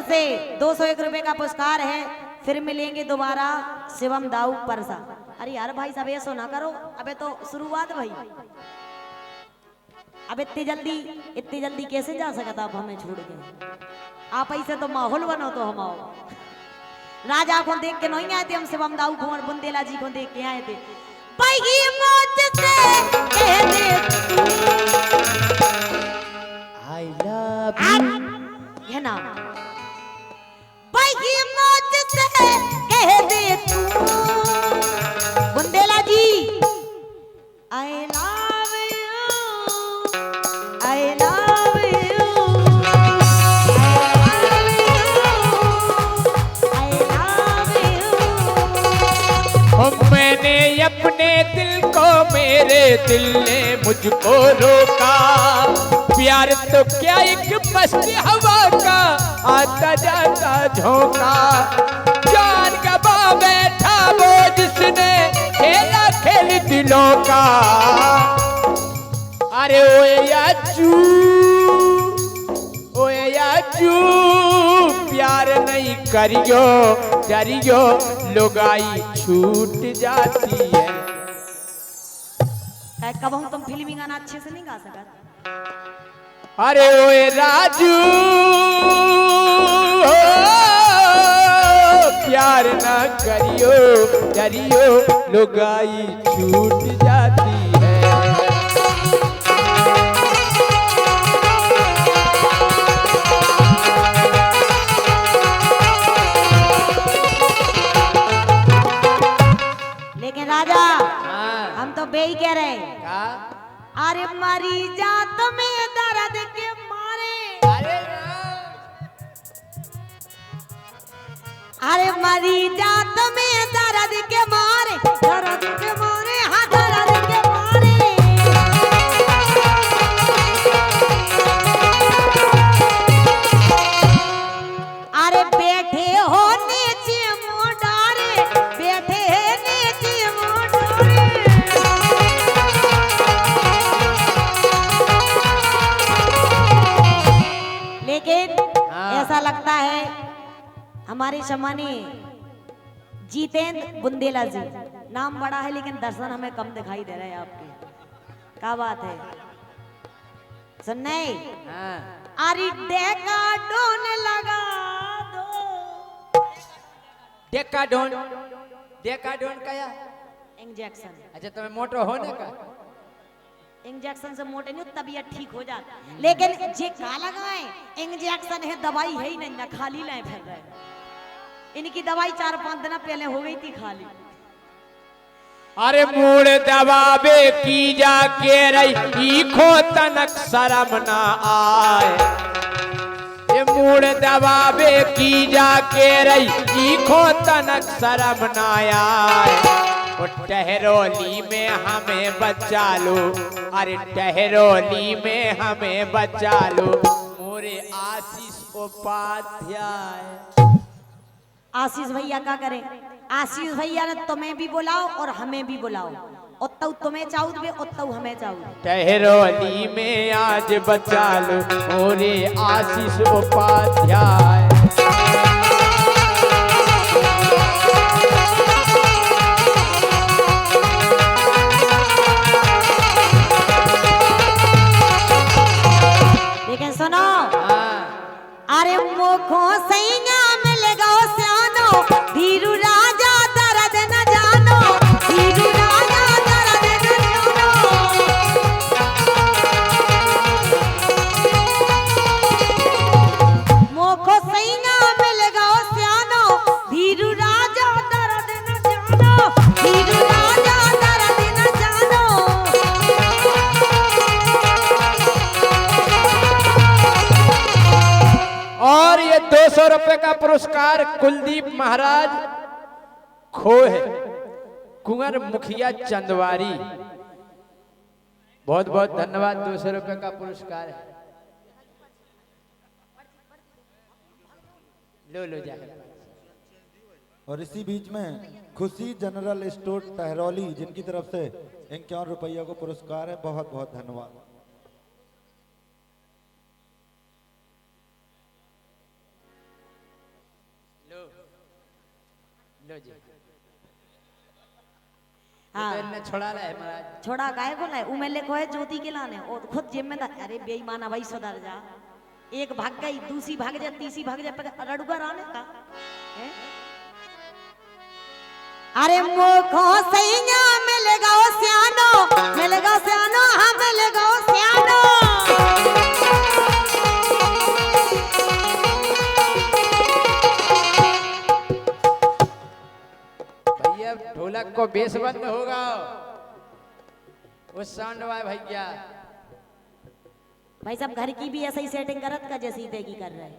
फिर से 201 रुपए का पुरस्कार है। फिर मिलेंगे दोबारा शिवम दाऊ परसा। अरे यार भाई सब ऐसा ना करो, अबे तो शुरुआत भाई। अब इतनी जल्दी कैसे जा सकता आप हमें छोड़ के? आप ऐसे तो माहौल बनो तो हम आओ। राजा को देख के नहीं आए थे हम, शिवम दाऊ को और बुंदेला जी को देख के आए थे। भाई मौज से कह दे आई लव यू, ये ना भाई मौज से कह दे तू Bundela ji I love you, I love you, I love you. मैंने अपने दिल को, मेरे दिल ने मुझको रोका। प्यार तो क्या एक मस्ती हवा का आता जाता झोंका। जान गवा बैठा वो जिसने खेला खेल दिलों का। अरे ओए याचू, ओए याचू, प्यार नहीं करियो डरियो, लुगाई छूट जाती है। कब हम तुम फिल्मी गाना अच्छे से नहीं गा सकते? अरे ओए राजू, प्यार ना करियो डरियो, लुगाई छूट जाती है। लेकिन राजा हम तो बे ही कह रहे हैं। अरे मरी जात में दर्द के मारे, अरे मरी जात में दर्द के मारे, दर्द के मारे, हाँ दर्द के मारे। अरे बैठे हो नीचे मोडारे, बैठे नीचे मोडारे। लेकिन ऐसा लगता है हमारे सम्मानीय जितेंद्र बुंदेला जी, नाम बड़ा है लेकिन दर्शन हमें कम दिखाई दे रहे हैं आपके। क्या बात है सुनने? अरे डेका डोन लगा दो। डेकाडोन, डेकाडोन क्या? इंजेक्शन। अच्छा तुम्हें मोटो होने का? इंजेक्शन से मोटे नहीं तबीयत ठीक हो जाता, लेकिन जे का लगाए इंजेक्शन है, दवाई है ही नहीं ना, खाली लाए फिर रहे। इनकी दवाई 4-5 दिन पहले हो गई थी खाली। अरे मूड दबावे की जाके रही खो तनक शर्म ना आए। ये मूड दबावे की जाके रही खो तनक शर्म ना आए। वो टहरोली में हमें बचा लो, अरे टहरोली में हमें बचा लो, मोरे आशीष उपाध्याय। आशीष भैया क्या करें? आशीष भैया ने तुम्हें भी बुलाओ और हमें भी बुलाओ, उतऊ तुम्हें चाहूँ उतऊ हमें चाहूँ। टहरोली में आज बचा लो, मोरे आशीष उपाध्याय। लेकिन सुनो, अरे मुखो सैया मिल गो सियानो, धीरू राजा दर्द न जानो, धीरू राजा दर्द न जानो। मुखो सैया मिल गो सियानो, धीरू राजा दर्द न जानो, धीरू राजा दर्द न जानो। और ये 200 रुपए का पुरस्कार कुलदीप महाराज खोह, कुंवर मुखिया चंदवारी, बहुत बहुत धन्यवाद। 200 रुपए का पुरस्कार है, लो लो जा। और इसी बीच में खुशी जनरल स्टोर टहरौली जिनकी तरफ से 51 रुपया को पुरस्कार है, बहुत बहुत धन्यवाद। लो जी हाँ तो इनने छोड़ा रहा है महाराज। छोड़ा गाय को लाए उमे लिखो है ज्योति के लाने और खुद जिम्मेदार। अरे बेईमाना भाई सुधर जा। एक भाग गई दूसरी भाग जाए तीसरी भाग जाए रड़ुआ राने का है? अरे मोखो सैया मिलेगा ओ सियानो मिलेगा सियानो हाँ मिलेगा ओ सियानो। भैया ढोलक को बेस बंद होगा उस साउंड वाले भैया। भाई साहब घर की भी ऐसा ही सेटिंग करत का जैसी देगी कर रहे हैं।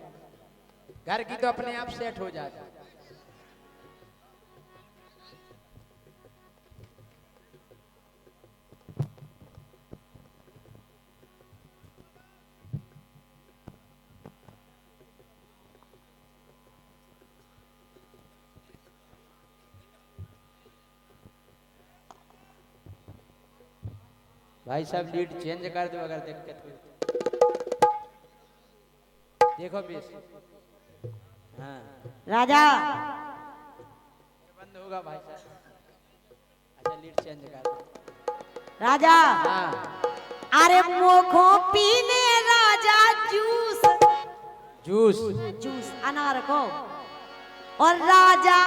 घर की तो अपने आप सेट हो जाता। भाई साहब लीड चेंज कर दो अगर दिक्कत हो। देखो बेस हाँ राजा बंद होगा भाई साहब। अच्छा लीड चेंज कर दो राजा। हाँ अरे मोखो पीने राजा जूस जूस जूस अनार को और राजा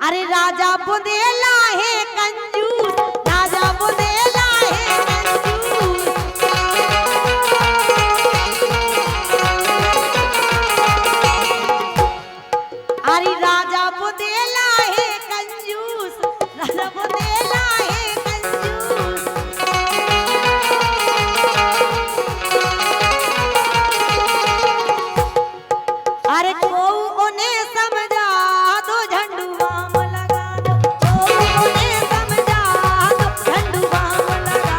अरे राजा बुंदेला है कंजूस राजा बुंदेला है कंजूस। अरे राजा बुंदेला है कंजूस राजा बुंदेला है कंजूस। अरे को उन्हें समझा दो झंडू बाम लगा दो को उन्हें समझा दो झंडू बाम लगा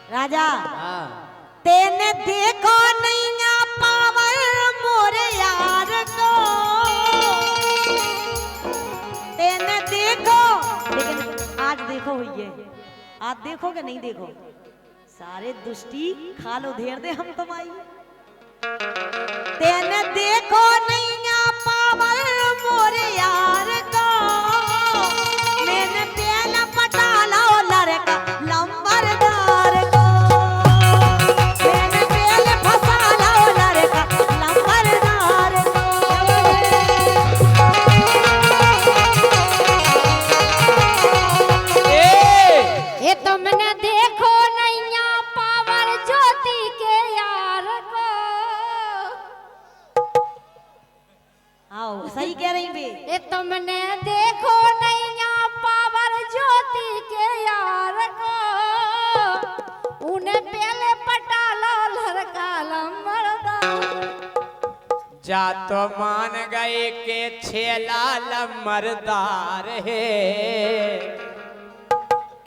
राजा। हाँ तेने देखो नैया पावर मोरे यार को तेने देखो लेकिन आज देखो हुई है आज देखोगे नहीं देखो सारे दुष्टी खा लो धेर दे हम तुम्हारी। तेने देखो नैया पावर मोरे यार को मैंने पहला पटा लो लड़का लंबरदार को मैंने पहले फंसा लो लड़का लंबरदार को। ये तुमने देखो नैया पावर ज्योति के यार को। आओ सही कह रही बे। ये तुमने देखो नैया पावर ज्योति के यार को। उन्हें पहले पटा लो लड़का लंबरदार। जा तो मान गए के छेला लमरदार है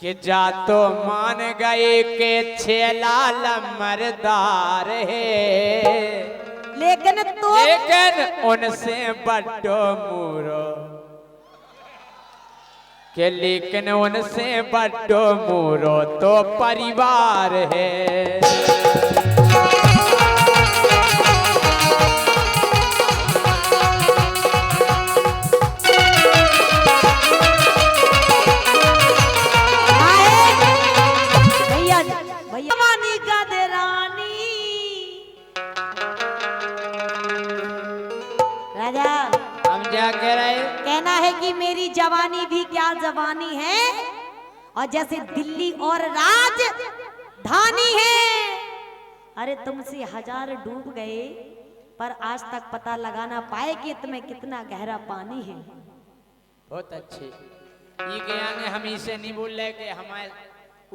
कि जा तो मान गए के छेला लमरदार है लेकिन तो लेकिन उनसे बड्डो मूरो के लेकिन उनसे बड्डो मूरो तो परिवार है। भैया भैया जवानी का दे रानी। राजा हम क्या कह रहे हैं? कहना है कि मेरी जवानी भी क्या जवानी है और जैसे दिल्ली और राजधानी है। अरे तुमसे हजार डूब गए पर आज तक पता लगाना पाए कि तुम्हें कितना गहरा पानी है। बहुत अच्छे ये ज्ञान हम इसे नहीं बोल रहे कि हमारे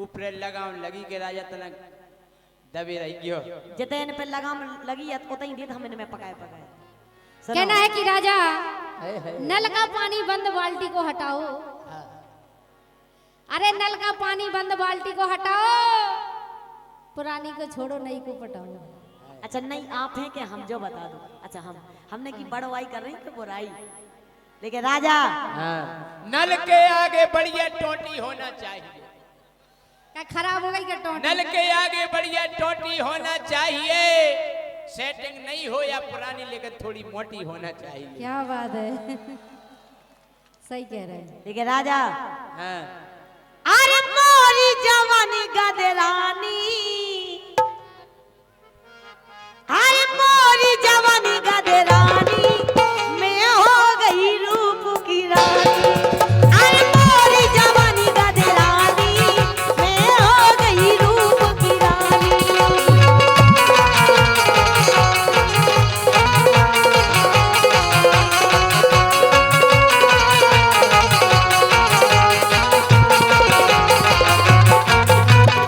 ऊपर लगाम लगी के राजा तलक दबे रही गयो। जितने पे लगाम लगी है उतनी देर हम इनमें पकाए पकाए कहना है कि राजा नल का पानी बंद बाल्टी को हटाओ। अरे नल का पानी बंद बाल्टी को हटाओ, पुरानी को छोड़ो नई को पटाओ। अच्छा नहीं आप हैं कि हम जो बता दो। अच्छा हमने की बड़वाई कर रही कि बुराई, लेकिन राजा नल के आगे बढ़िया टोटी होना चाहिए। क्या खराब हो गई क्या टोटी? नल के आगे बढ़िया टोटी होना चाहिए। सेटिंग नहीं हो या पुरानी लेकर थोड़ी मोटी होना चाहिए। क्या बात है, सही कह रहे हैं। लेकिन राजा हाँ। अरे मोरी जवानी गदरानी, अरे मोरी जवानी गदरानी मैं हो गई रूप की रानी। अरे मोरी जवानी गदरानी मैं हो गई रूप की रानी।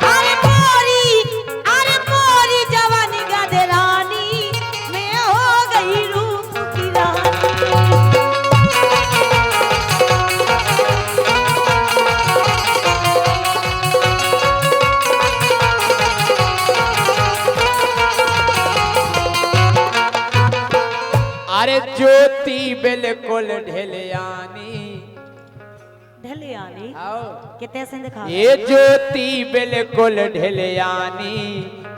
अरे मोरी जवानी गदरानी मैं हो गई रूप की रानी। अरे ज्योति बिल्कुल ढिलियानी। ढलियानी आओ कितने से दिखा? ये ज्योति बिल्कुल ढिलियानी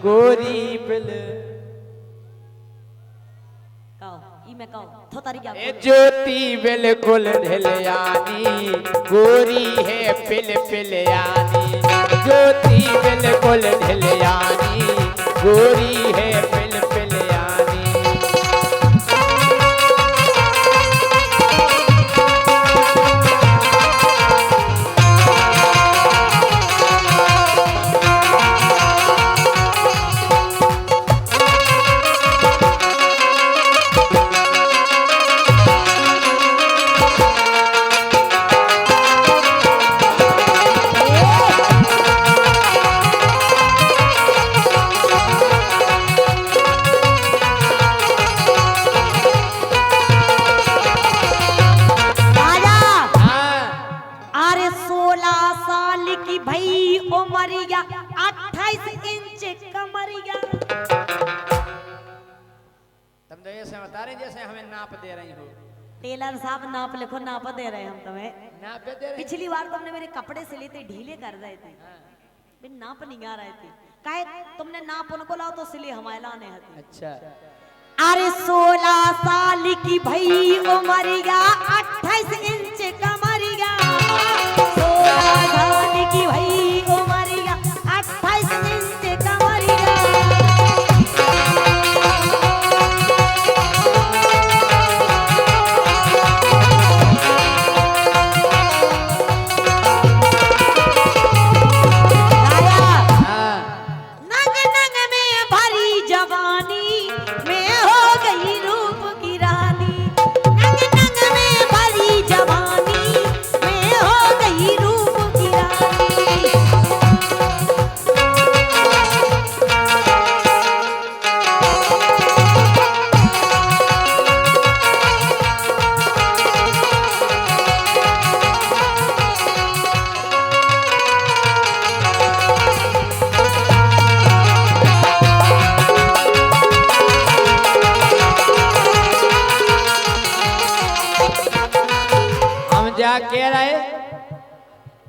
गोरी बिल। कहो ई मैं कहो थोतारी क्या ये ज्योति बिल्कुल ढिलियानी गोरी है पिल पिलयानी। ज्योति बिल्कुल ढिलियानी गोरी है पिल पिलयानी। राजा हाँ। अरे 16 साल की भई उमरिया 28 इंच कमरिया। तुम तो ऐसे बता रहे जैसे हमें नाप दे रही हो। टेलर साहब नाप लिखो, नाप दे रहे हैं हम तुम्हें। नाप दे रहे पिछली बार तुमने मेरे कपड़े सिले थे, ढीले कर रहे थे, फिर नाप नहीं आ रहे थे। काहे तुमने नाप उनको लाओ तो सिले हमारे लाने हते। अच्छा। अरे 16 साल की भई उमरिया 28 इंच कमरिया। 16 साल की भई उमरिया 28 इंच कमरिया। राजा हाँ। नंग नंग में भरी जवानी मैं हो गई रूप की रानी। नंग नंग में भरी जवानी मैं हो गई रूप की रानी। हम जा कह रहे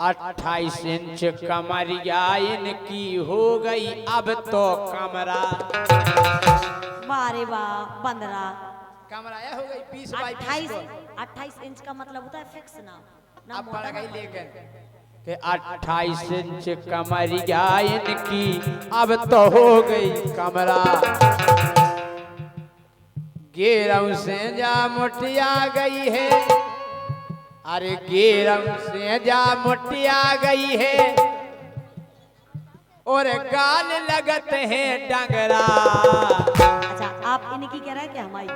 28 इंच कमरिया इनकी हो गई अब तो कमरा। वारे वाह बंदरा। कमरा या हो गई 20 बाई 20 28 इंच का मतलब होता है फिक्स ना अब पड़ गई लेकर के 28 इंच कमरिया इनकी अब तो हो गई कमरा। गेरम से जा मुठिया गई है। अरे गेरम से जा मुठिया गई है और गाल लगत है डंगरा। अच्छा आप इनकी कह रहे हैं कि हमारी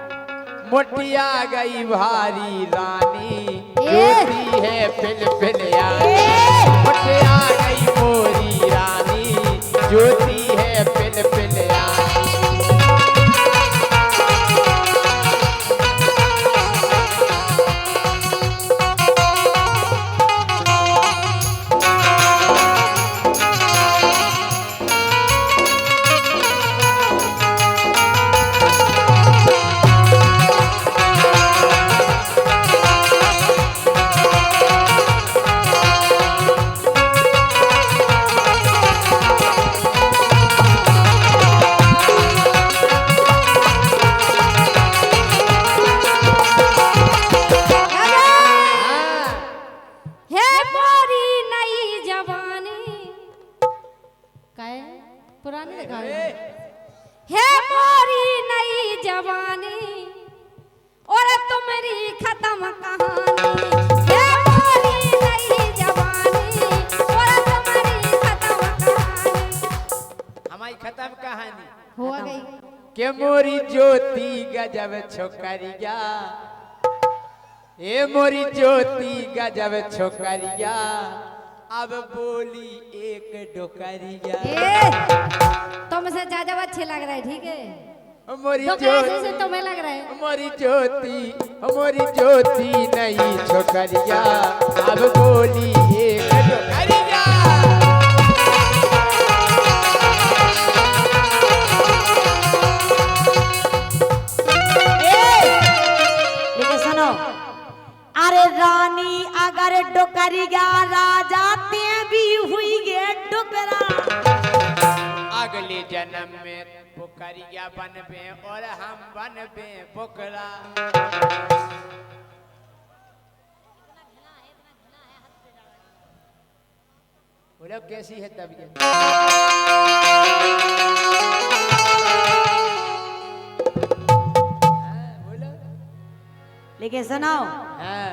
मुठिया गई भारी रानी ज्योति है पिल पिलयानी। मुठिया गई मोरी रानी ज्योति है पिल पिलयानी। खत्म कहानी ये मोरी नई जवानी और तुम्हारी खत्म कहानी। हमारी खत्म कहानी हुआ गई के मोरी ज्योति गजब छोकरिया, ए मोरी ज्योति गजब छोकरिया, अब बोली एक डोकरिया। तुमसे ज्यादा अच्छे लग रहे, ठीक है? मोरी तो ज्योति कैसे से तुम्हें लग रहा है? मोरी ज्योति नहीं छोकरिया, अब बोली एक डोकरिया। लेकिन सुनो, अरे रानी अगर डोकरिया राजा ते भी हुई गे डोकरा। अगले जन्म में पोकरिया बनबे और हम बनबे पोकरा। बोलो कैसी है तबीयत? बोलो। लेकिन सुनो, हाँ।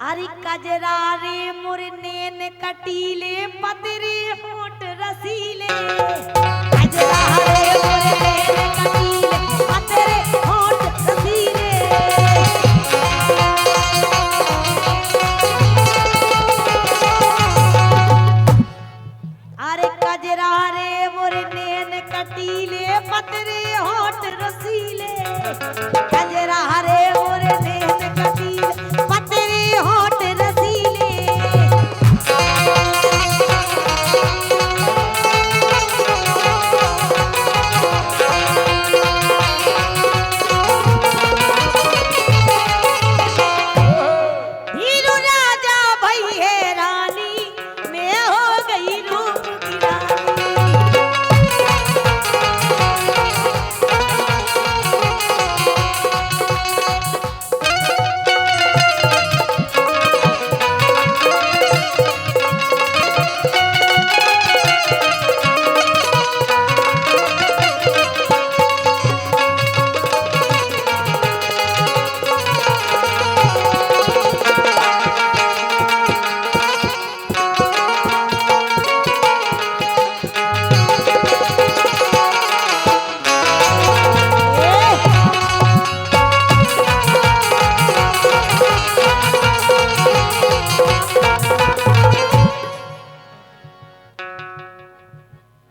अरे कजरा रे मुरनेन कटीले पतरे होठ रसीले। कजरा रे मुरनेन कटीले पतरे होठ रसीले। अरे कजरा रे मुरनेन कटीले पतरे होठ रसीले। कजरा रे मुरनेन कटीले पतरे होठ रसीले। हीरो राजा भई है रानी, मैं हो गई रूप की रानी।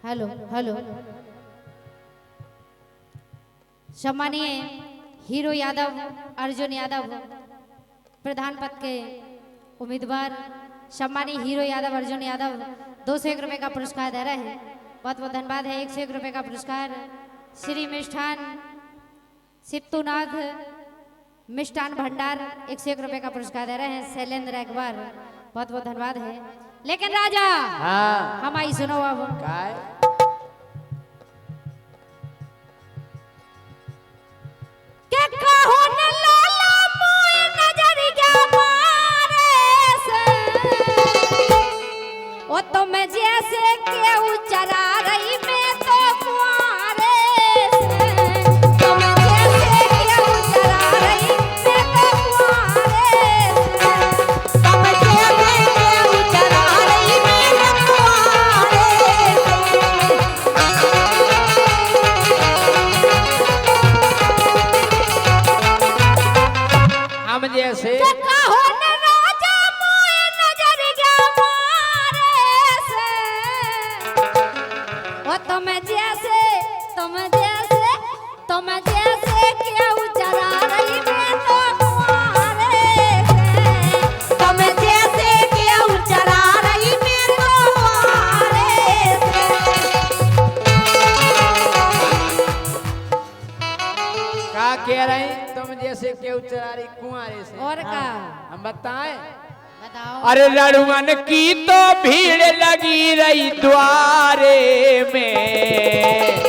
हेलो हेलो, सम्मानीय हीरो यादव अर्जुन यादव प्रधान पद के उम्मीदवार सम्मानीय हीरो यादव अर्जुन यादव 201 रुपए का पुरस्कार दे रहे हैं। बहुत बहुत धन्यवाद है। 101 रुपए का पुरस्कार श्री मिष्ठान सित्तूनाथ मिष्ठान भंडार 101 रुपए का पुरस्कार दे रहे हैं शैलेंद्र अकबर। बहुत बहुत धन्यवाद है। लेकिन राजा हाँ। हम आई सुनो अब काय? के कहो न लाला मोय नजरिया मारे से ओ तुम जैसे केहू चरा रही मैं तो कुआरे से। तुम जैसे केहू चरा रही मैं तो कुआरे से। तुम जैसे केहू चरा रही मैं तो कुआरे हम जैसे के कहो न राजा मोय नजरिया मारे से ओ तुम जैसे केहू चरा रही मैं तो कुआरे से। तुम जैसे केहू चरा रही मैं तो कुआरे का कह रही? तुम जैसे केहू चरा रही कुआरे से। और का हम बताएं? बताओ। अरे लड़ुअन की तो भीड़ लगी रही द्वारे में।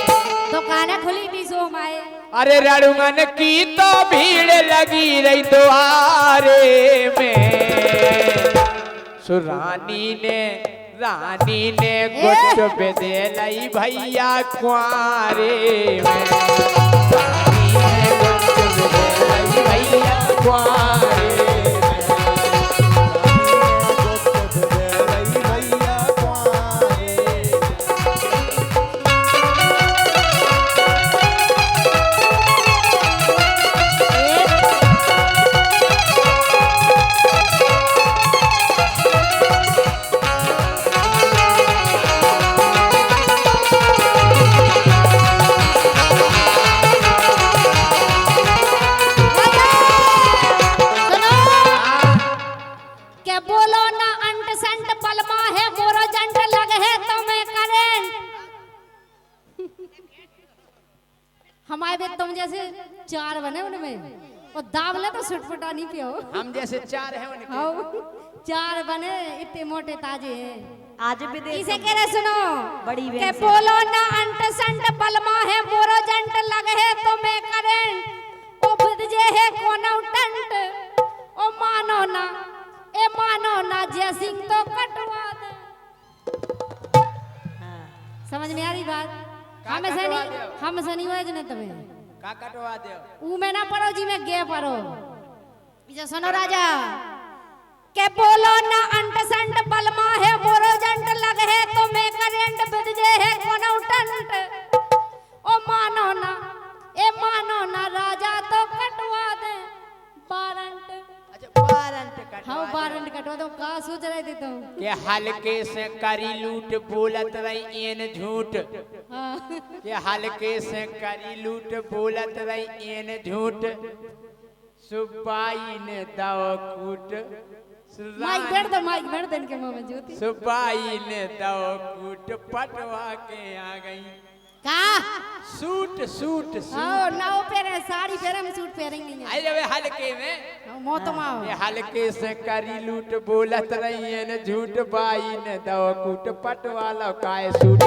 दुकान खुली नहीं सो हमारे। अरे लड़ुअन की तो भीड़ लगी रही द्वारे में। सुरानी ने गुट बेदे लई भैया कुआरे में। रानी ने गुट बेदे लई भैया कुआरे बने उनमें और दाब ले तो सुटपुटा नहीं पियो। हम जैसे 4 हैं उनके। हाँ 4 बने इतने मोटे ताजे हैं। आज भी देख इसे कह रहे सुनो बड़ी के बहन से। बोलो ना अंट संट बलमा है बोरो जंट लगे है तो मैं करेंट ओ बुद जे है कोना टंट ओ मानो ना ए मानो ना जय सिंह तो कटवा दे। समझ में आ रही बात? का कटवा दो? हम से नहीं हुए तुम्हें का कटवा दो? ऊ में ना पढ़ो जी में गे पढ़ो। इसे सुनो राजा के बोलो ना अंट संट बलमा है बोरो जंट लग है तो मैं करेंट बुद जे है कोना टंट ओ मानो ना ए मानो ना राजा तो कटवा दे वारंट। अच्छा वारंट कटवा हाँ दो। वारंट कटवा दो। का सोच रहे थे तुम? के हल्के से करी लूट बोलत रही एन झूठ। हाँ के हल्के से करी लूट बोलत रही एन झूठ। सुबाई ने दाव कूट। माइक बैठ दे इनके मुंह में ज्योति। सुबाई ने दाव कूट पटवा के आ गई। का सूट सूट सूट। हाँ नाव पहने साड़ी पहने में सूट पहनेंगे नहीं। आई रे हल्के में मौत माओ ये हल्के से करी लूट बोलत रही है न झूठ। बाई ने दवा कूट पटवाला काय सूट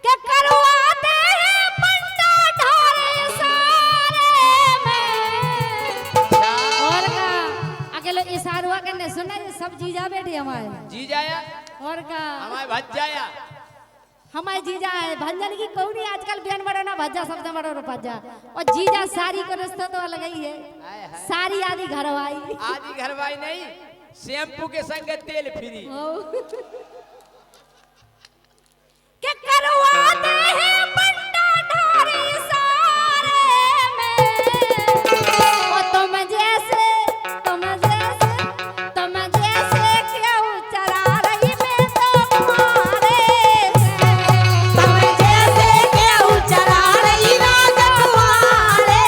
के करवाते हैं पंडा ढारे सारे में। और का अकेले इशारा करने सुना ये सब जीजा बैठे हमारे। जी जाया और का हमारे भज जाया। हमारे जीजा है भंजन की कौड़ी आजकल बेन बड़ा ना भज्जा सबसे बड़ा भज्जा। और जीजा सारी का रिश्ता तो अलग ही है। सारी आदि घरवाई आदि घरवाई नहीं शैम्पू के संग तेल फ्री। के करवाते हैं पंडा ढारे सारे में। ओ तुम जैसे क्यों चला रही मैं तुम्हारे से। तुम जैसे क्यों चला रही मैं तुम्हारे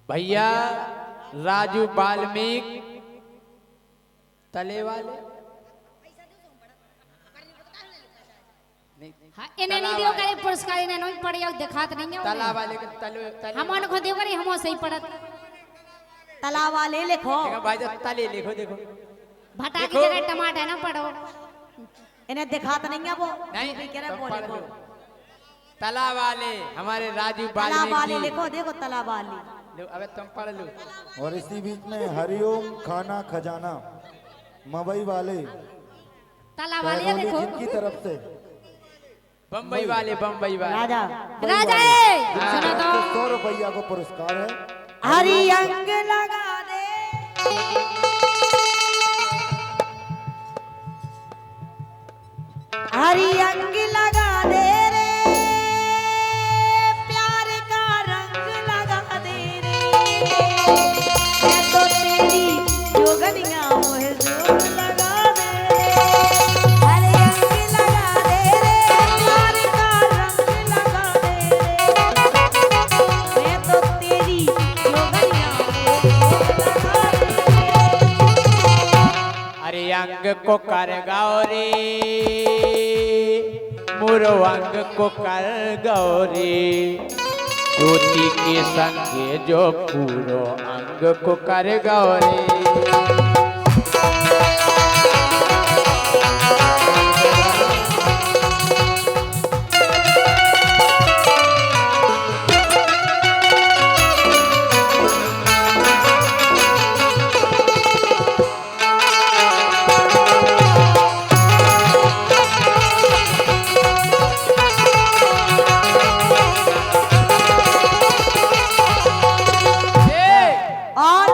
भैया राजू वाल्मीकि तले वाले हाँ, इन्हें नहीं दियो करे पुरस्कार इन्हें नहीं पड़े और दिखात नहीं है तला उन्हें। वाले के तले हम उनको दियो करे हम सही पड़त। तालाब वाले लिखो। देखो भाई जब तले लिखो देखो भटा की देखो। जगह टमाटर ना पड़ो। इन्हें दिखात नहीं है वो नहीं भी कह रहे तुम वो पढ़ लिखो। लो। तला वाले हमारे राजू तालाब वाले वाल्मीकि। लिखो देखो तालाब वाले। लो, अबे तुम पढ़ लो। और इसी बीच में हरिओम खाना खजाना मवई वाले ताला वाले टहरौली देखो। जिनकी तरफ से बम्बई वाले बम्बई वाले राजा राजा सुनो तो 100 रुपया को पुरस्कार है। हरी अंग लगा दे। हरी अंग लगा दे रे प्यार का रंग लगा दे रे। मैं तो तेरी जोगनिया मोहे जोग लगा दे रे। हरी अंग लगा दे रे प्यार का रंग लगा दे रे। मैं तो तेरी जोगनिया मोहे जोग लगा दे रे। अरे अंग को कर गौरी मुरो अंग को कर गौरी ज्योति के संगे जो पूरो अंग को कर गौरी। और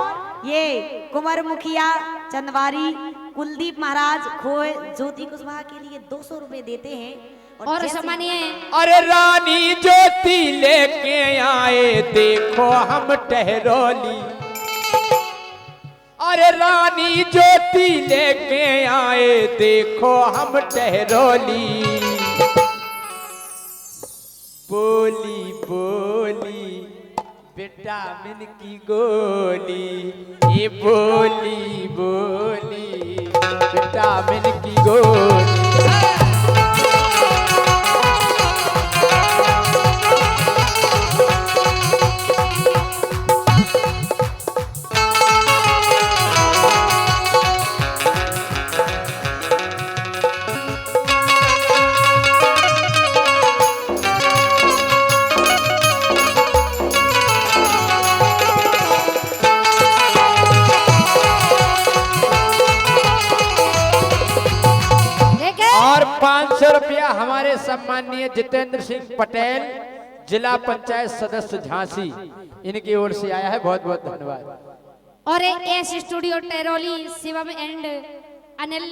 ये कुंवर मुखिया चंदवारी कुलदीप महाराज खोए ज्योति कुशवाहा के लिए 200 रुपए देते हैं और जैसे- सम्मानीय अरे रानी ज्योति लेके आए देखो हम टहरोली। अरे रानी ज्योति लेके आए देखो हम टहरोली। बोली बोली विटामिन की गोली, ये बोली बोली विटामिन की गोली। लेके और 500 रुपया हमारे सम्मानीय जितेंद्र सिंह पटेल, जिला पंचायत सदस्य झांसी, इनकी ओर से आया है। बहुत बहुत धन्यवाद। और S studio Teroli Shivam and Anil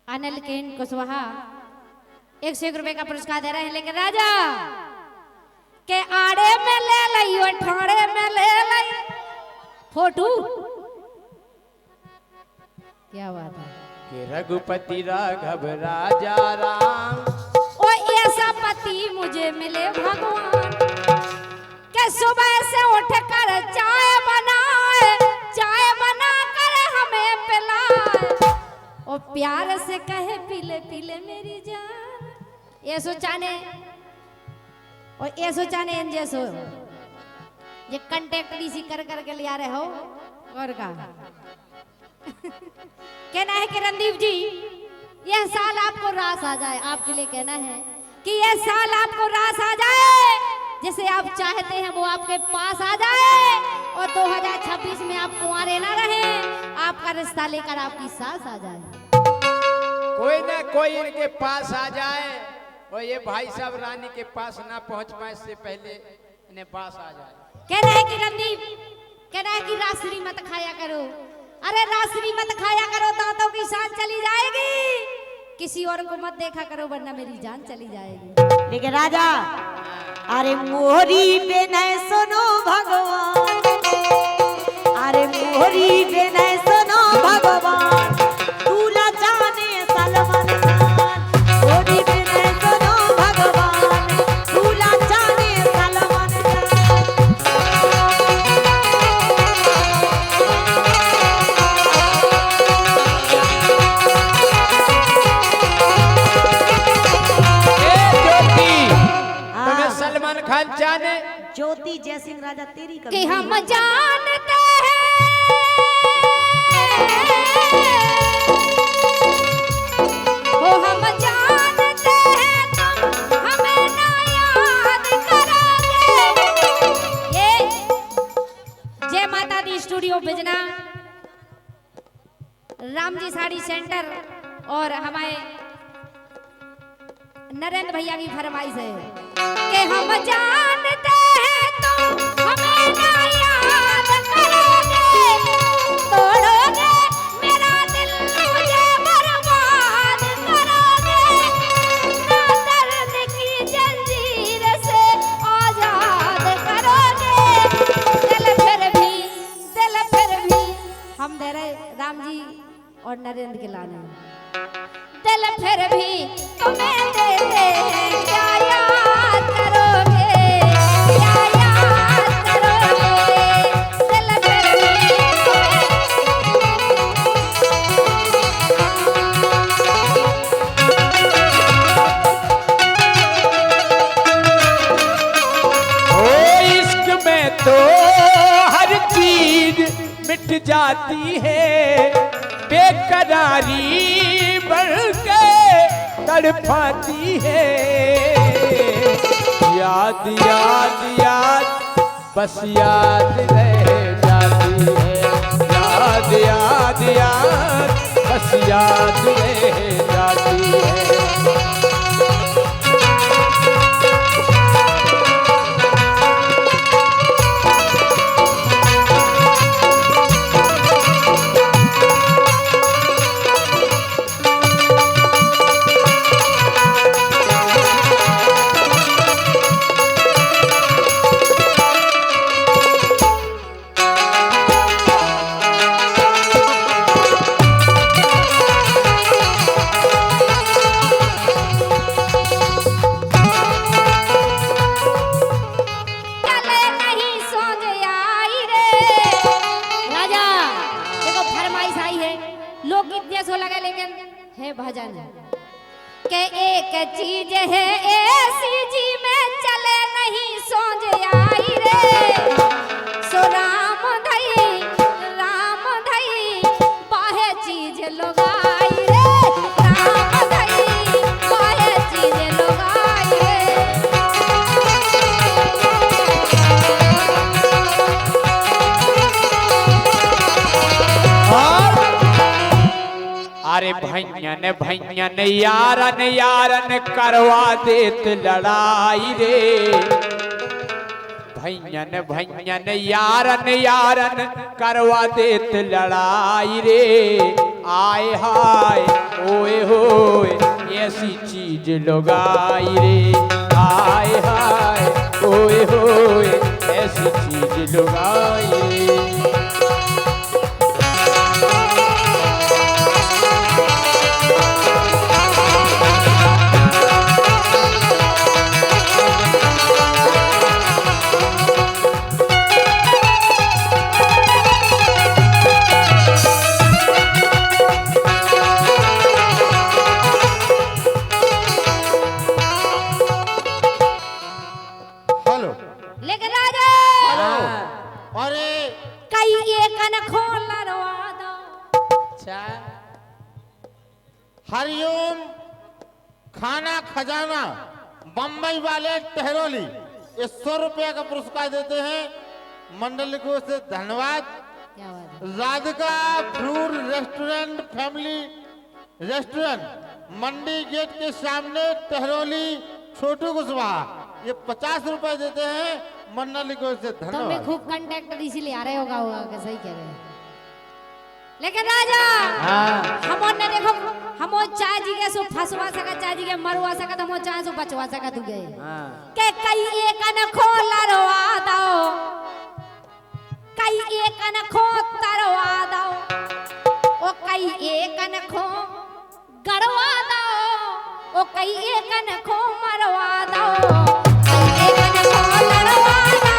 Anil केन कुशवाहा 101 रुपए का पुरस्कार दे रहे हैं। लेकिन राजा के आड़े में ले लियो, ठाड़े में ले लई फोटो। क्या बात है कि रघुपति राघव राजा राम, ओ ऐसा पति मुझे मिले भगवान, के सुबह से उठ कर चाय बनाए, चाय बना कर हमें पिलाए, ओ प्यार से कहे पीले पीले मेरी जान। ये सोचाने और ये सोचाने इन जैसो ये कंटेक्ट डीसी कर के ले आ रहे हो और का कहना है कि रणदीप जी यह साल आपको रास आ जाए, आपके लिए कहना है कि यह साल आपको रास आ जाए, जिसे आप चाहते हैं वो आपके पास आ जाए, और 2026 में आप कुंवारे ना रहे, आपका रिश्ता लेकर आपकी सास आ जाए। कोई ना कोई इनके पास आ जाए और ये भाई साहब रानी के पास ना पहुंच पाए, इससे पहले इन्हें पास आ जाए। कहना है कि रणदीप, कहना है कि रासरी मत खाया करो, अरे रासरी मत खाया करो, दांतों की शान चली जाएगी, किसी और को मत देखा करो वरना मेरी जान चली जाएगी। लेकिन राजा अरे मोहरी पे न सुनो भगवान, अरे मोहरी पे न सुनो भगवान, दूल्हा जाने सलमान खान। मोहरी पे न सुनो भगवान, दूल्हा जाने सलमान खान। तुम्हें सलमान खान जाने? ज्योति जयसिंह राजा तेरी कि कभी हम जानते हैं वो हम जानते हैं तुम हमें ना याद करोगे। ये जय माता दी स्टूडियो बिजना, राम जी साड़ी सेंटर और हमारे नरेंद्र भैया की फरमाइश है कि हम जानते हैं तुम हमें ना याद करोगे, तोड़ोगे मेरा दिल मुझे बर्बाद करोगे, ना दर्द की जंजीर से आजाद करोगे। दिल फिर भी हम दे रहे राम जी और नरेंद्र के लाने, दिल फिर भी तुम्हें देते हैं, क्या याद करोगे, क्या याद करोगे, दिल फिर भी ओ इश्क में तो हर चीज मिट जाती है, बेकरारी बढ़ के तड़पाती है। याद याद याद बस याद रह जाती है, याद याद याद बस याद रह जाती है। चीज है ऐसी जी में चले नहीं सोच आई रे सो राम धई बाहे चीज लोगाई रे राम धई बाहे चीज लोगाई रे। अरे भैयन भैयन यारन यारन करवा देत लड़ाई रे भैयन भैयन यारन यारन करवा देत लड़ाई रे आए हाय ओए होए ऐसी चीज लोगाई रे आए हाय ओए होए ऐसी चीज लोगाई रे। हेलो लेकिन राजा अरे कई एक खोल लड़वा दो हरिओम खाना खजाना बम्बई वाले टहरोली ये 100 रुपया का पुरस्कार देते हैं मंडल को से धन्यवाद। क्या बात है Radhika fruit restaurant family restaurant Mandi gate के सामने टहरोली छोटू कुशवाहा ये 50 रुपए देते हैं मंडल को से तुम भी धन्यवाद। खूब कंडक्टर इसीलिए आ रहे होगा कि सही कह रहे हैं। लेकिन राजा हम ने देखो हम चाय जी के सो फसवा सका चाय जी के मरवा सका हम चाय सो बचवा सका तू गए के कई एक न खोल रवा दो कई एक न खो तरवा दो ओ कई एक न खो गड़वा दो ओ कई एक न खो मरवा दो कई एक न खो लड़वा दो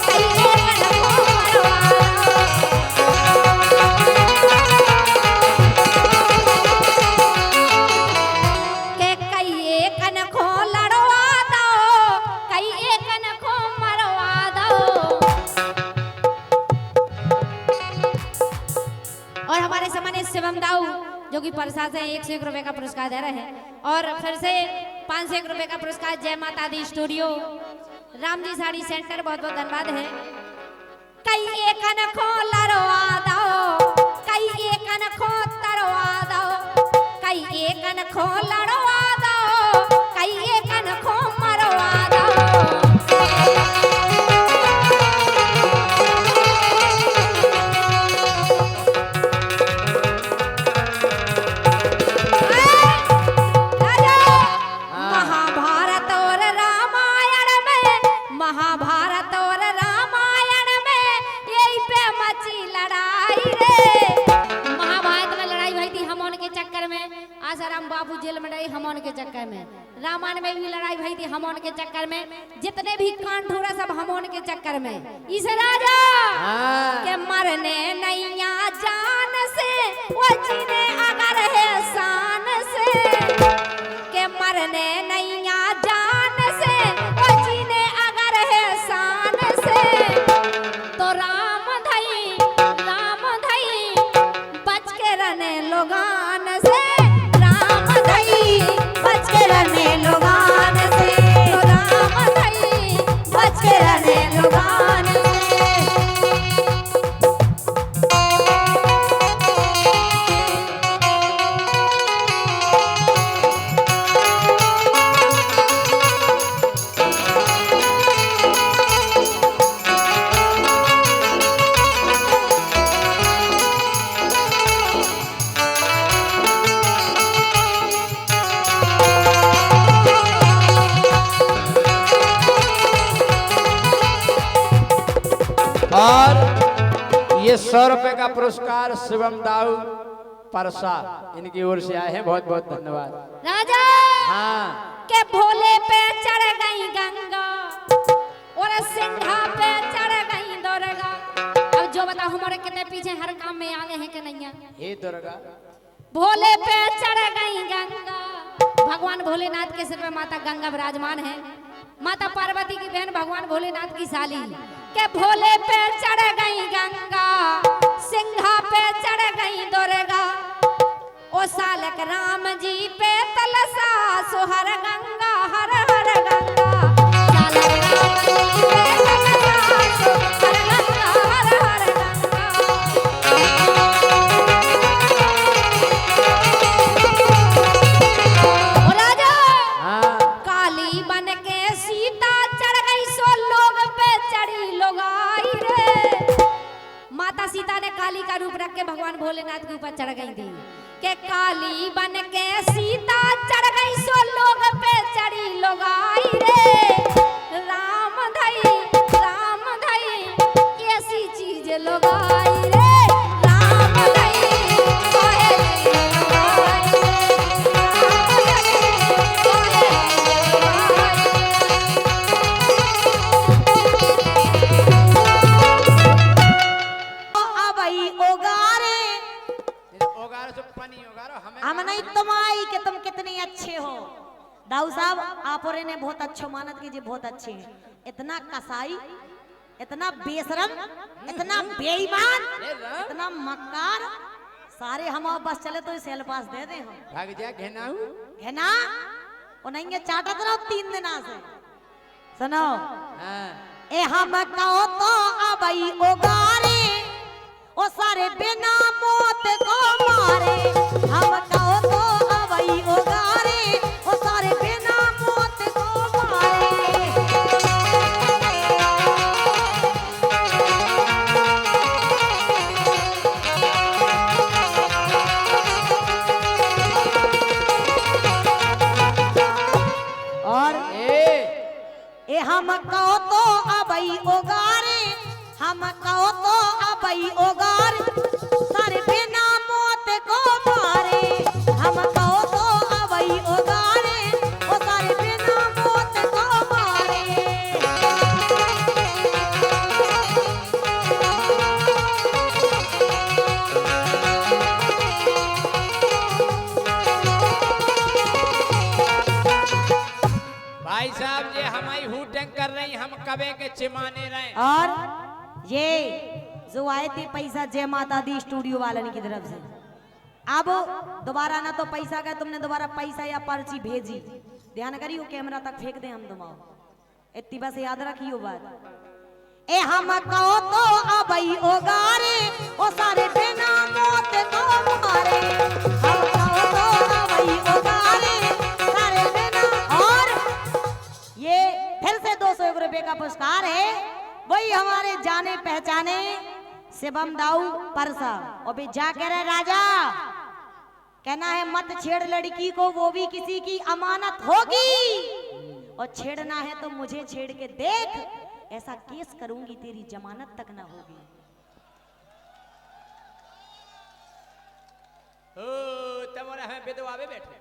कई एक न खो मरवा के कई एक न खो लड़वा दो कई एक न खो मरवा दो। और हमारे सामने शिवम दाऊ जो कि प्रसाद से 101 रुपए का पुरस्कार दे रहे हैं और फिर से 501 रुपए का पुरस्कार जय माता दी स्टूडियो राम जी साड़ी सेंटर बहुत बहुत धन्यवाद है। कई एक न खो लड़वा दो कई एक न खो तरवा दो कई एक न खो लड़वा दो कई एक न खो मरवा दो। महाभारत और रामायण में यही पे मची लड़ाई रे महाभारत में लड़ाई हुई थी हमोन के चक्कर में आसाराम बाबू जेल में रहे हमोन के चक्कर में रामायण में भी लड़ाई हुई थी हमोन के चक्कर में जितने भी कांड हुआ सब हमोन के चक्कर में इस राजा के मरने नैया जान से वो जीने अगर है शान से के मरने नैया जान से वो जीने अगर है शान से तो राम धई बच के रहने लोगान से राम धई बच के रहने लोगान से तो राम धई बच के रहने लोगान से। और ये 100 रुपए का पुरस्कार शिवम दाऊ परसा इनकी ओर से आए हैं बहुत बहुत धन्यवाद। राजा हाँ के भोले पे चढ़ गई गंगा और सिंधा पे चढ़ गई दुर्गा। अब जो बताओ हमारे कितने पीछे हर काम में आगे हैं कि नहीं है। हे दुर्गा भोले पे चढ़ गई गंगा भगवान भोलेनाथ के सिर पे माता गंगा विराजमान है। माता पार्वती की बहन भगवान भोलेनाथ की साली के भोले पे चढ़ गई गंगा, सिंघा पे चढ़ गई दुर्गा, ओ सालक राम जी पे तलसा सुहर गंगा, हर हर गंगा। सालक राम जी पे तलसा सुहर गंगा, हर हर गंगा। ओ राजा हाँ काली बन के सीता चढ़ गई, सो लोग पे चढ़ी लोग आई रे। माता सीता ने काली का रूप रख के भगवान भोलेनाथ के ऊपर चढ़ गई थी के काली बन के सीता चढ़ गई, सो लोग पे चढ़ी लोग आई रे। राम धई ऐसी चीज लोग आई रे। राम धई ऐसी लोग आई रे। अबई ओगारे ओगारो से पानी ओगारो हमें हम नहीं तुम आई कि तुम कितने अच्छे हो। दाऊ साहब आप और ने बहुत अच्छो मानत कीजिए, बहुत अच्छे हैं। इतना कसाई, इतना बेशरम, इतना बेईमान, इतना मक्कार, सारे हम और बस चले तो सेल पास दे दे हम भाग जा घेनाऊ। है ना। और नहीं ये चाटत रहो 3 दिन से। सुनो हाँ ए हम कहो तो अबई ओगारे, ओ सारे बिना मौत को मारे। हम कहो तो अबई ओगारे, ओ सारे बिना मौत को मारे। और ए हम कहो तो अबई ओगारे, हम कहो तो अबई ओगार, सारे बिना मौत को मारे। हम कहो तो अबई ओगारे, ओ सारे बिना मौत को मारे। भाई साहब ये हमारी हुटंग कर रही, हम कबे के चिमाने रहे। और ये जो आए थे पैसा जय माता दी स्टूडियो वालन की तरफ से, अब दोबारा ना तो पैसा का तुमने दोबारा पैसा या पर्ची भेजी, ध्यान करियो कैमरा तक फेंक दे हम तुम्हारा। इतनी बस याद रखियो बात। ए हम कहो तो अबई ओगारे, ओ सारे बिना मौत को मारे। हम कहो तो अबई ओगारे, सारे बिना। और ये फिर से 201 रुपए का पुरस्कार है, वही हमारे जाने पहचाने शिवम दाऊ परसा। और भी जा कह रहे राजा, कहना है मत छेड़ लड़की को, वो भी किसी की अमानत होगी। और छेड़ना है तो मुझे छेड़ के देख, ऐसा केस करूंगी तेरी जमानत तक ना होगी। तुम्हारा हमें विधवावे बैठे।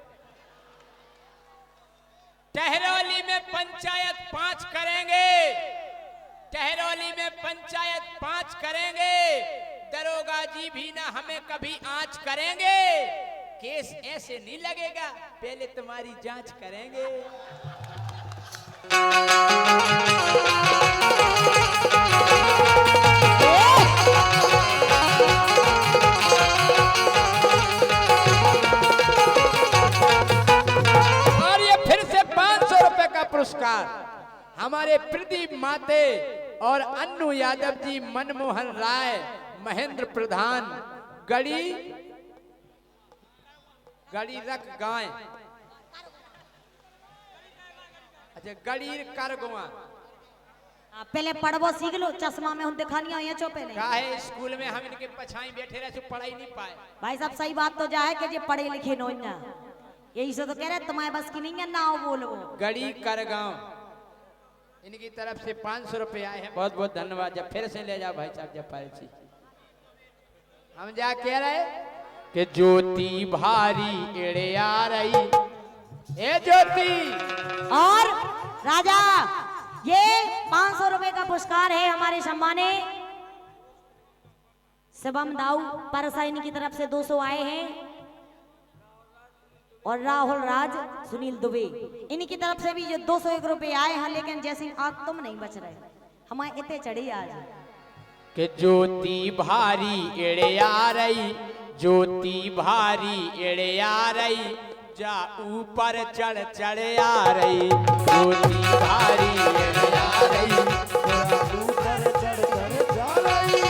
टहरौली में पंचायत 5 करेंगे, टहरौली में पंचायत 5 करेंगे। दरोगा जी भी ना हमें कभी आंच करेंगे। केस ऐसे नहीं लगेगा, पहले तुम्हारी जांच करेंगे। और ये फिर से 500 रुपए का पुरस्कार हमारे प्रदीप माते और अन्नू यादव जी, मनमोहन राय, महेंद्र प्रधान, गड़ी रख गाय, अच्छा गड़ीर करगुआ। पहले पढ़वो सीख लो, चश्मा में हम दिखानिया ये चो पहले। काहे स्कूल में हम इनके पछाई बैठे रहे, पढ़ाई नहीं पाए। भाई साहब सही बात तो जाए कि जे पढ़े लिखे नो ना, यही से तो कह रहे तुम्हारे बस की नहीं है ना आओ बोलो। गड़ी करगांव इनकी तरफ से 500 रुपए आए हैं, बहुत बहुत धन्यवाद। जब फिर से ले जाओ भाई साहब, जब पर्ची हम जा कह रहे कि ज्योति भारी एड़े आ रही, ए ज्योति। और राजा ये 500 रुपए का पुरस्कार है हमारे सम्माने शिवम दाऊ परसाइन की तरफ से 200 आए हैं। और राहुल राज सुनील दुबे, इनकी तरफ से भी जो 201 रुपए आए हैं, लेकिन जैसे आप तुम नहीं बच रहे, हमारे इतने चढ़ी आज कि ज्योति भारी एड़े आ रही, ज्योति भारी एड़े आ रही, जा ऊपर चढ़ चढ़ आ रही, ज्योति भारी एड़े आ रही, ऊपर चढ़ चढ़ जा रही।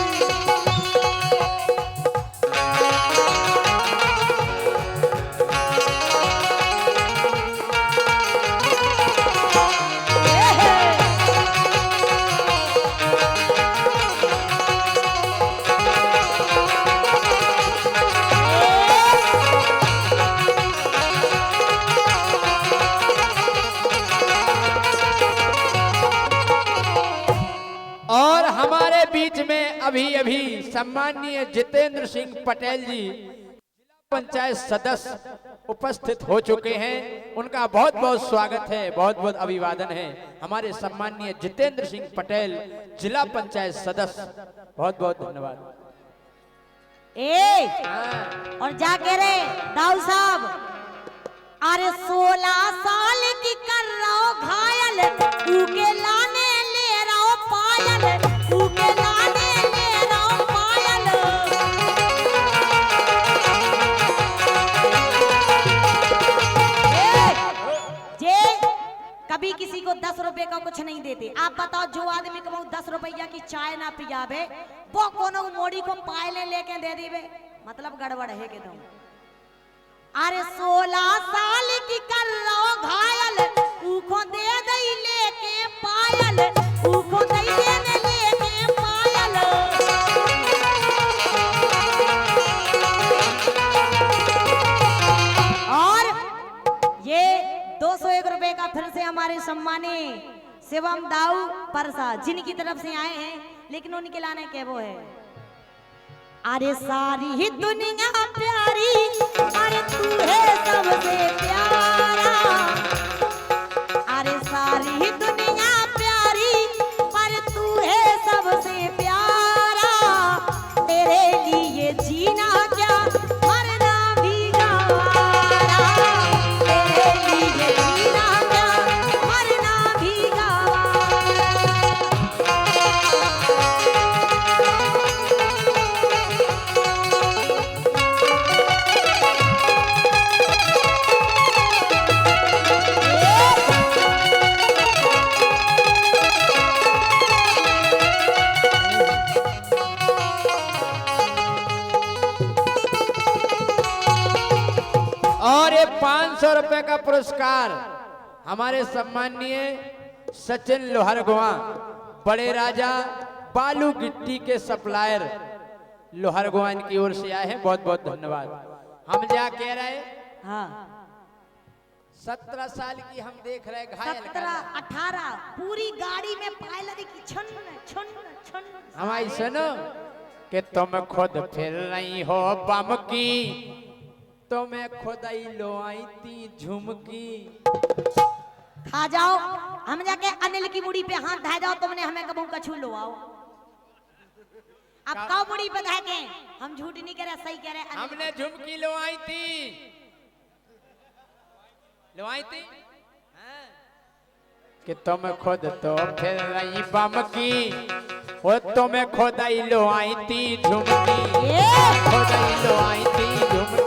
और हमारे बीच में अभी अभी सम्माननीय जितेंद्र सिंह पटेल जी जिला पंचायत सदस्य उपस्थित हो चुके हैं। उनका बहुत बहुत स्वागत है, बहुत बहुत अभिवादन है। हमारे सम्माननीय जितेंद्र सिंह पटेल जिला पंचायत सदस्य, बहुत बहुत धन्यवाद। और जा कह रहे दाऊ साहब, अरे 16 साल की कर रहा हो घायल, ऊके लाने ले रहा हो पायल, ऊके लाने ले रहा हो पायल। जे कभी किसी को 10 रुपए का कुछ नहीं देते। आप बताओ, जो आदमी को 10 रुपया की चाय ना पियावे, वो कोनो मोड़ी को पायले लेके दे देवे, मतलब गड़बड़ है के तुम। अरे 16 साल की कर लो घायल, ऊखो दे दई लेके पायल, ऊखो दई देने लेके पायल। और ये 201 रुपए का फिर से हमारे सम्मानी शिवम दाऊ परसा, जिनकी तरफ से आए हैं, लेकिन उनके लाने के वो है, अरे सारी ही दुनिया प्यारी, अरे तू है सबसे प्यारा, अरे सारी ही दुनिया प्यारी, पर तू है सबसे प्यारा, तेरे लिए जीना क्या मरना भी गवारा, तेरे लिए जीना क्या मरना भी गवारा। और ये 500 रुपए का पुरस्कार हमारे सम्माननीय सचिन लोहरगुआ, बड़े राजा बालू गिट्टी के सप्लायर लोहरगुआ, इनकी ओर से आए हैं, बहुत बहुत धन्यवाद। हम जा कह रहे, हाँ 17 साल की हम देख रहे घायल 17-18 पूरी गाड़ी में पायलट की छन छन छन। हमारी सुनो कि तुम खुद फिर रही हो बम की, तुम्हें खुद ही लो आई थी झुमकी। खा जाओ, हम जाके अनिल की मुड़ी पे हाथ धा जाओ, तुमने हमें कबू कछू लो आओ। अब काउ मुड़ी पे धा के, हम झूठ नहीं कह रहे, सही कह रहे। हमने झुमकी लो आई थी, लो आई थी कि तुम खुद तो फिर रही बम की, वो तुम्हें खुद ही लो आई थी झुमकी, खुद ही लो आई थी झुमकी।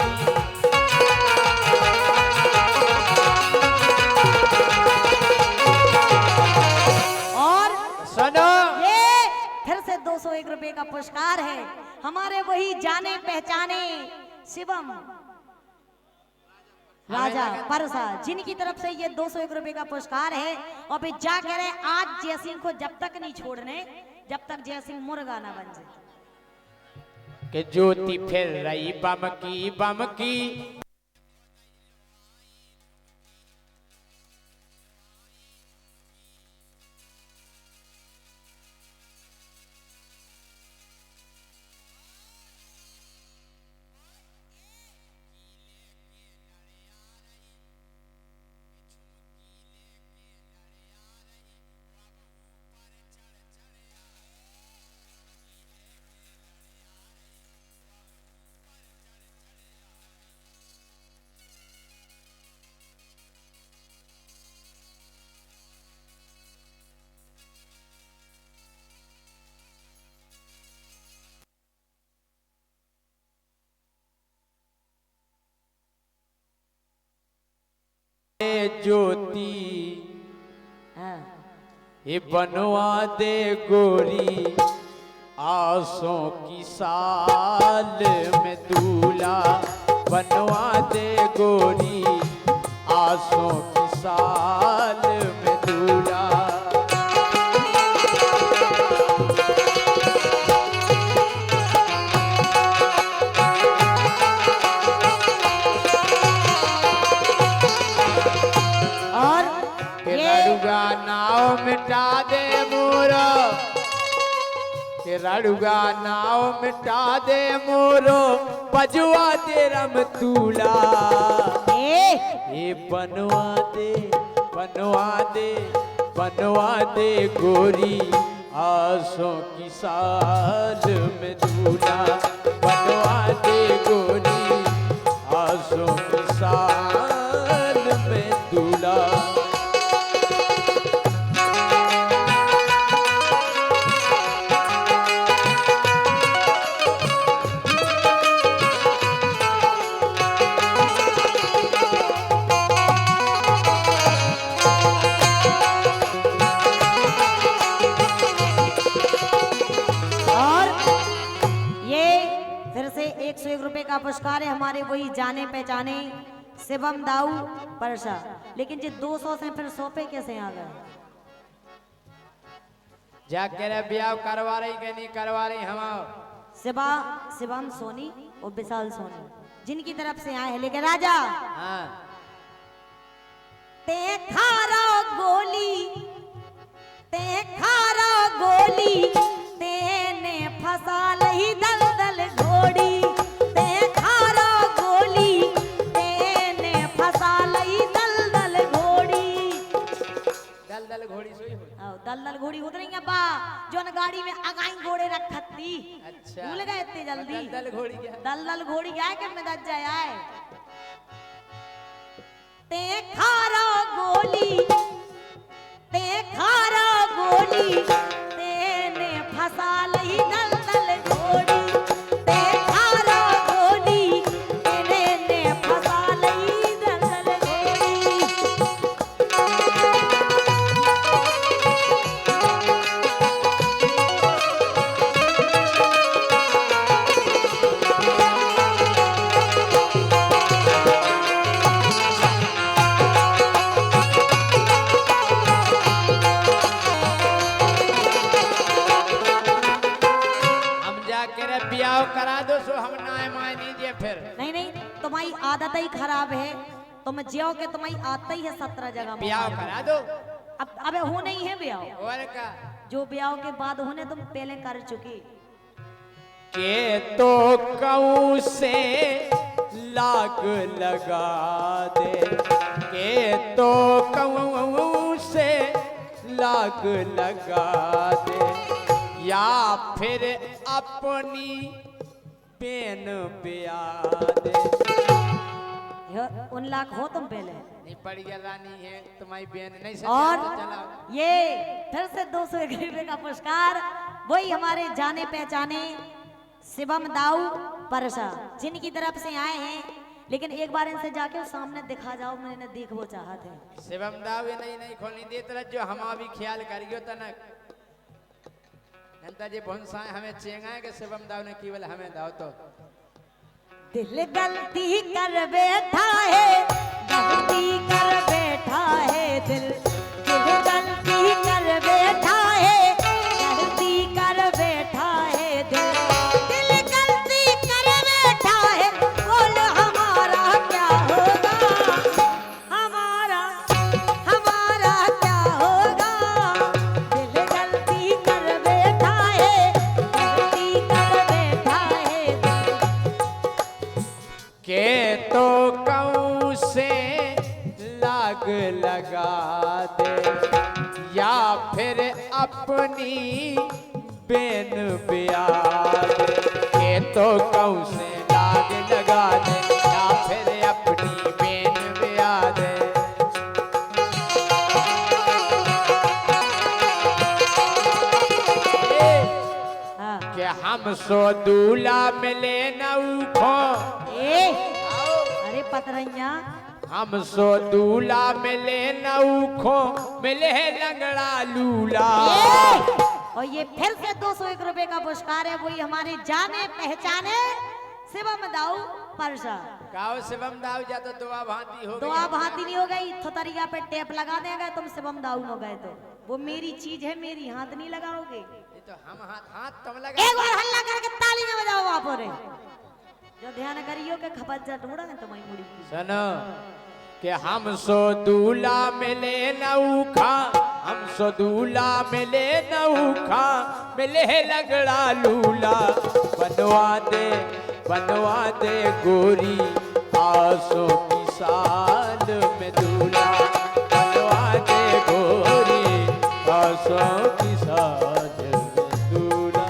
और सुनो, ये फिर से 201 रुपए का पुरस्कार है हमारे वही जाने पहचाने शिवम राजा परसा, जिनकी तरफ से ये 201 रुपए का पुरस्कार है। और फिर जा कह रहे, आज जयसिंह को जब तक नहीं छोड़ने, जब तक जयसिंह मुर्गा ना बन जाए। कि ज्योति फिर रही बम की, बम की। ज्योति हाँ। ये बनवा दे गोरी आसों की साल में दूल्हा बनवा दे गोरी आसों की साल में दूल्हा। और के ये रड़ुगा नाव मिटा दे मोरो, के रड़ुगा नाव मिटा दे मोरो बजवा दे रमतूला। ये बनवा दे बनवा दे बनवा दे गोरी आसों की साल में दूल्हा बनवा दे गोरी आसों की साल में दूल्हा। और ये फिर से 101 रुपए का पुरस्कार है हमारे वही जाने पहचाने शिवम दाऊ परसा। लेकिन जी 200 से फिर 100 पे कैसे आ गए? जाके रे ब्याह करवा रही कि नहीं करवा रही हम शिवम सोनी और विशाल सोनी जिनकी तरफ से आए हैं। लेकिन राजा हाँ ते खारा गोली ते खारा गोली तेने फसा लही दलदल घोड़ी ते खारा गोली तेने फसा लही दलदल घोड़ी। दल घोड़ी सोई हो। दलदल घोड़ी उतरी बा जो न गाड़ी में अगाई घोड़े रखत थी। अच्छा भूल गए इतनी जल्दी? दल घोड़ी क्या? दलदल घोड़ी क्या है कि मैं दज जाए ते खारा गोली ते खारा गोली तेने फसा लही दलदल घोड़ी ते खारा गोली तेने फसा लही दलदल घोड़ी। ब्याह करा दो सो हम ना माय नहीं दिए फिर। नहीं नहीं तुम्हारी आदत ही खराब है। तुम जियो के तुम्हारी आदत ही है 17 जगह में। ब्याह करा दो। अब अबे हो नहीं है ब्याह। और का जो ब्याह के बाद होने तुम पहले कर चुकी। के तो कहूँ से लाग लगा दे के तो कहूँ से लाग लगा दे या फिर अपनी पेन ब्या दे। उन लाख हो तुम पहले नहीं पड़ गया रानी है तुम्हारी बहन नहीं से और चला। ये फिर से 201 रुपए का पुरस्कार वही हमारे जाने पहचाने शिवम दाऊ परसा जिनकी तरफ से आए हैं। लेकिन एक बार इनसे जाके सामने दिखा जाओ मैंने देखो चाहते हैं। शिवम दाऊ ये नहीं खोलनी दे तरह जो हम भी ख्याल करियो तनक जनता जी भोंसा हमें चेंगा है कि शिवम दाऊ ने केवल हमें दाओ तो दिल गलती कर बैठा है गलती कर बैठा है दिल गलती कर बैठा है गलती कर बैठा है दिल गलती कर बैठा है। बोल हमारा क्या होगा हमारा हमारा क्या होगा। दिल गलती कर बैठा है गलती कर बैठा है के तो कहूँ से लाग लगा दे या फिर अपनी बेन ब्या दे। के तो कहूँ से लाग लगा दे या फिर अपनी बेन ब्या दे। हाँ। के हम सो दूल्हा मिले न उठो ए, अरे पतरैया हम सो दूल्हा मिले नौखो मिले लंगड़ा लूला। और ये फिर से 201 रुपए का पुरस्कार है, वही हमारे जाने पहचाने शिवम दाऊ परसा। गाँव शिवम दाऊ जा तो दुआ भांति हो दुआ भांति नहीं हो गई, थोतरिया पे टेप लगा देगा तुम शिवम दाऊ हो गए तो। वो मेरी चीज है, मेरी हाथ नहीं लगाओगे। ये तो हम हाथ तुम लगा। एक बार हल्ला करके ताली न बजाओ वहां पर, जो ध्यान करियो के खपत जा टूड़ा है तुम्हारी मुड़ी की। सुनो कि हम सो दूल्हा मिले नौखा, हम सो दूल्हा मिले नौखा मिले लगड़ा लूला। बनवा दे गोरी आसों की साल में दूल्हा। बनवा दे गोरी आसों की साल में दूल्हा।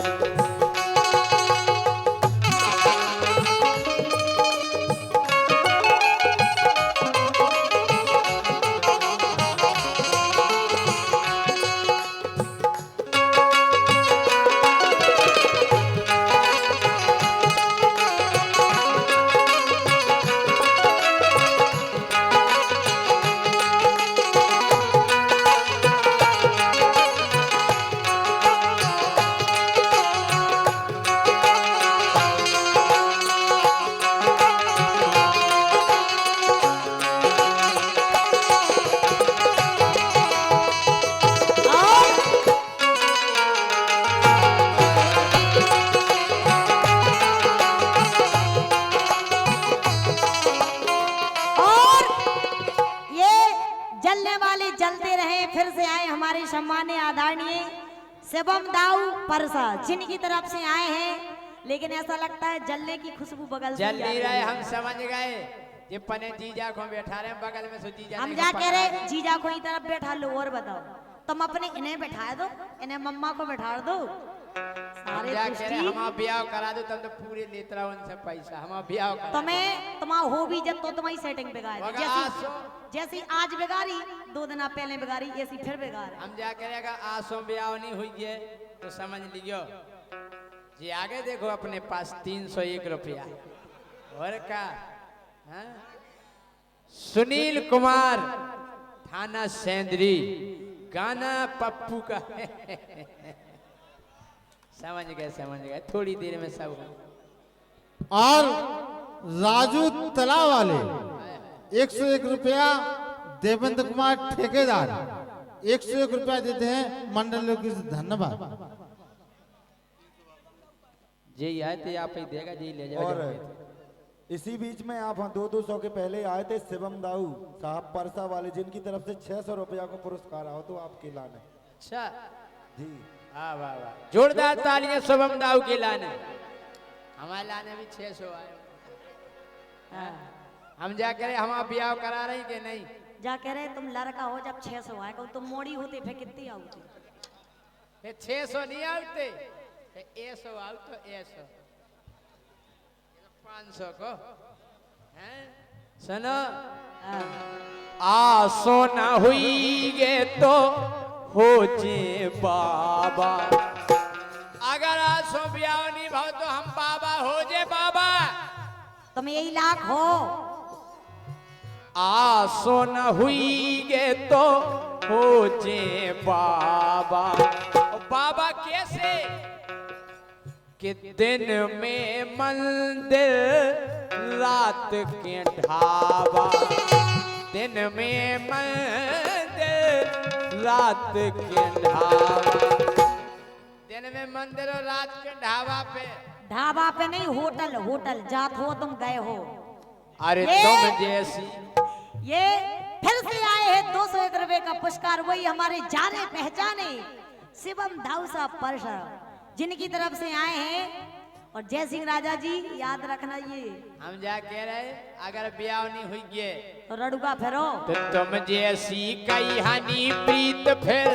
सम्मान्य आदरणीय शिवम दाऊ परसा जिनकी तरफ से आए हैं, लेकिन ऐसा लगता है जलने की खुशबू बगल से जल नहीं रहे, हम समझ गए। ये पने जीजा को बैठा रहे बगल में, सो जीजा हम जा कह रहे जीजा को ही तरफ बैठा लो। और बताओ तुम अपने इन्हें बैठा दो, इन्हें मम्मा को बैठा दो। सारे हम ब्याह करा दो, तुम तो पूरे लेत रहो उनसे पैसा। हम ब्याह करा तुम्हें तुम्हारा हो भी जब तो तुम्हारी सेटिंग बिगाड़, जैसी आज बिगाड़ी 2 दिन पहले बिगाड़ी, ऐसी फिर बिगाड़। हम जा करेगा आसों ब्याह नहीं हुई है तो समझ लियो जी। आगे देखो अपने पास 301 रुपया और का। हाँ? सुनील कुमार थाना सेंदरी, गाना पप्पू का। समझ गए, थोड़ी देर में सब। और राजू तला वाले 101 रुपया, देवेंद्र कुमार ठेकेदार 101 रुपया देते हैं मंडल की। धन्यवाद जी। आए थे आप ही देगा जी, ले जाओ। और इसी बीच में आप 200 के पहले आए थे शिवम दाऊ साहब परसा वाले, जिनकी तरफ से 600 रुपया को पुरस्कार आओ तो आपके लाने। अच्छा जी हाँ, वाह वाह, जोरदार तालियां शिवम दाऊ के लाने। हमारे लाने भी 600 आए। हाँ। हम जा करे हम ब्याह करा रही के नहीं? जा कह रहे तुम लड़का हो जब 600 आए, तुम मोड़ी होते फिर कितनी आउती? 600 नहीं आउते, 100 आउ तो 100 500 को हैं। सुनो आ सोना हुई गे तो हो जे बाबा। अगर आसो ब्याह नहीं भाव तो हम बाबा हो जे बाबा। तुम यही लाख हो। आसो न हुई गे तो हो जे बाबा। बाबा कैसे कि दिन में मंदिर रात के ढाबा। दिन में मंदिर रात के ढाबा। दिन में मंदिर और रात के ढाबा पे। ढाबा पे नहीं, होटल होटल जात हो तुम गए हो। अरे तुम जैसी। ये फिर से आए हैं 201 रुपए का पुरस्कार, वही हमारे जाने पहचाने शिवम दाऊ साहब परसा जिनकी तरफ से आए हैं। और जय सिंह राजा जी याद रखना, ये हम जा कह रहे अगर ब्याह नहीं हुई गे तो रड़ुगा फेरो तो तुम जैसी कई हानि प्रीत फिर।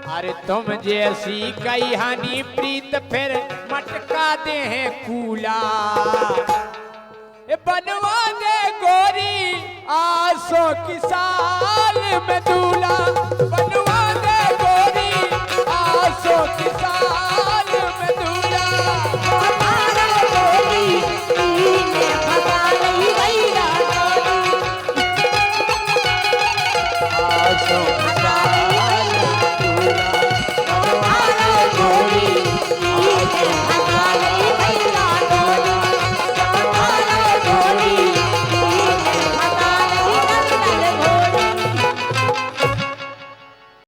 अरे तुम जैसी कई हानि प्रीत फिर मटका दे हैं कूला। बनवा दे गोरी आसों की साथ।